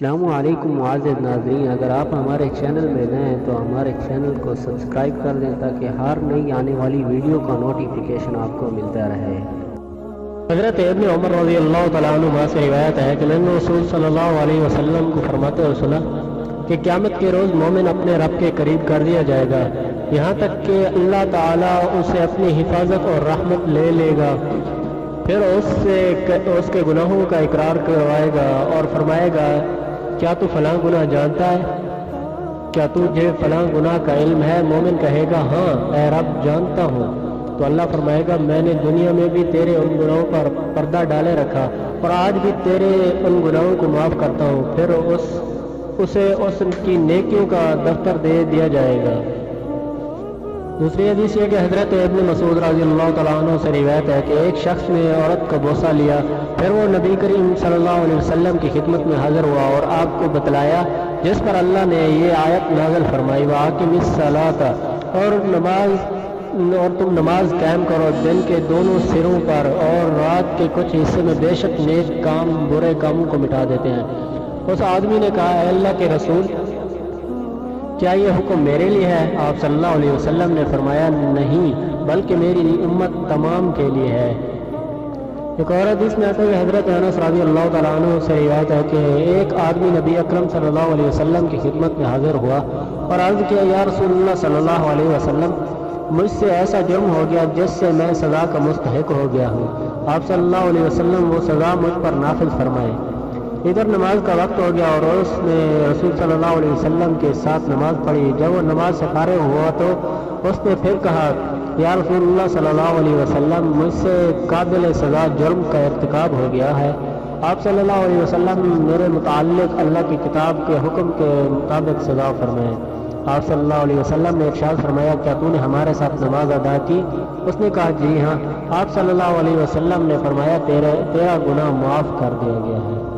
السلام علیکم معزز ناظرین، اگر آپ ہمارے چینل میں نئے ہیں تو ہمارے چینل کو سبسکرائب کر دیں تاکہ ہر نئی آنے والی ویڈیو کا نوٹیفیکیشن آپ کو ملتا رہے۔ حضرت ابن عمر رضی اللہ تعالیٰ عنہ سے روایت ہے کہ میں نے رسول صلی اللہ علیہ وسلم کو فرماتے ہوئے سنا کہ قیامت کے روز مومن اپنے رب کے قریب کر دیا جائے گا، یہاں تک کہ اللہ تعالیٰ اسے اپنی حفاظت اور رحمت لے لے گا، پھر اس کے گناہوں کا اقرار کروائے گا اور فرمائے گا کیا تو فلاں گناہ جانتا ہے؟ کیا تجھے فلاں گناہ کا علم ہے؟ مومن کہے گا ہاں اے رب جانتا ہوں، تو اللہ فرمائے گا میں نے دنیا میں بھی تیرے ان گناہوں پر پردہ ڈالے رکھا اور آج بھی تیرے ان گناہوں کو معاف کرتا ہوں، پھر اسے اس کی نیکیوں کا دفتر دے دیا جائے گا۔ دوسری حدیث یہ کہ حضرت ابن مسعود رضی اللہ تعالیٰ عنہ سے روایت ہے کہ ایک شخص نے عورت کا بوسہ لیا، پھر وہ نبی کریم صلی اللہ علیہ وسلم کی خدمت میں حاضر ہوا اور آپ کو بتلایا، جس پر اللہ نے یہ آیت نازل فرمائی وَأَقِمِ الصَّلَاةَ اور تم نماز قائم کرو دن کے دونوں سروں پر اور رات کے کچھ حصے میں، بے شک نیک کام برے کاموں کو مٹا دیتے ہیں۔ اس آدمی نے کہا اے اللہ کے رسول، کیا یہ حکم میرے لیے ہے؟ آپ صلی اللہ علیہ وسلم نے فرمایا نہیں، بلکہ میری امت تمام کے لیے ہے۔ ایک اور حدیث میں آتا ہے کہ حضرت انس رضی اللہ تعالیٰ عنہ سے روایت ہے کہ ایک آدمی نبی اکرم صلی اللہ علیہ وسلم کی خدمت میں حاضر ہوا اور عرض کیا یا رسول اللہ صلی اللہ علیہ وسلم، مجھ سے ایسا جرم ہو گیا جس سے میں سزا کا مستحق ہو گیا ہوں، آپ صلی اللہ علیہ وسلم وہ سزا مجھ پر نافذ فرمائے۔ ادھر نماز کا وقت ہو گیا اور اس نے رسول صلی اللہ علیہ وسلم کے ساتھ نماز پڑھی۔ جب وہ نماز سے فارغ ہوا تو اس نے پھر کہا یا رسول اللہ صلی اللہ علیہ وسلم، مجھ سے قابل سزا جرم کا ارتکاب ہو گیا ہے، آپ صلی اللہ علیہ وسلم میرے متعلق اللہ کی کتاب کے حکم کے مطابق سزا فرمائیں۔ آپ صلی اللہ علیہ وسلم نے ارشاد فرمایا کیا تو نے ہمارے ساتھ نماز ادا کی؟ اس نے کہا جی ہاں۔ آپ صلی اللہ علیہ وسلم نے فرمایا تیرا گناہ معاف کر دیا گیا ہے۔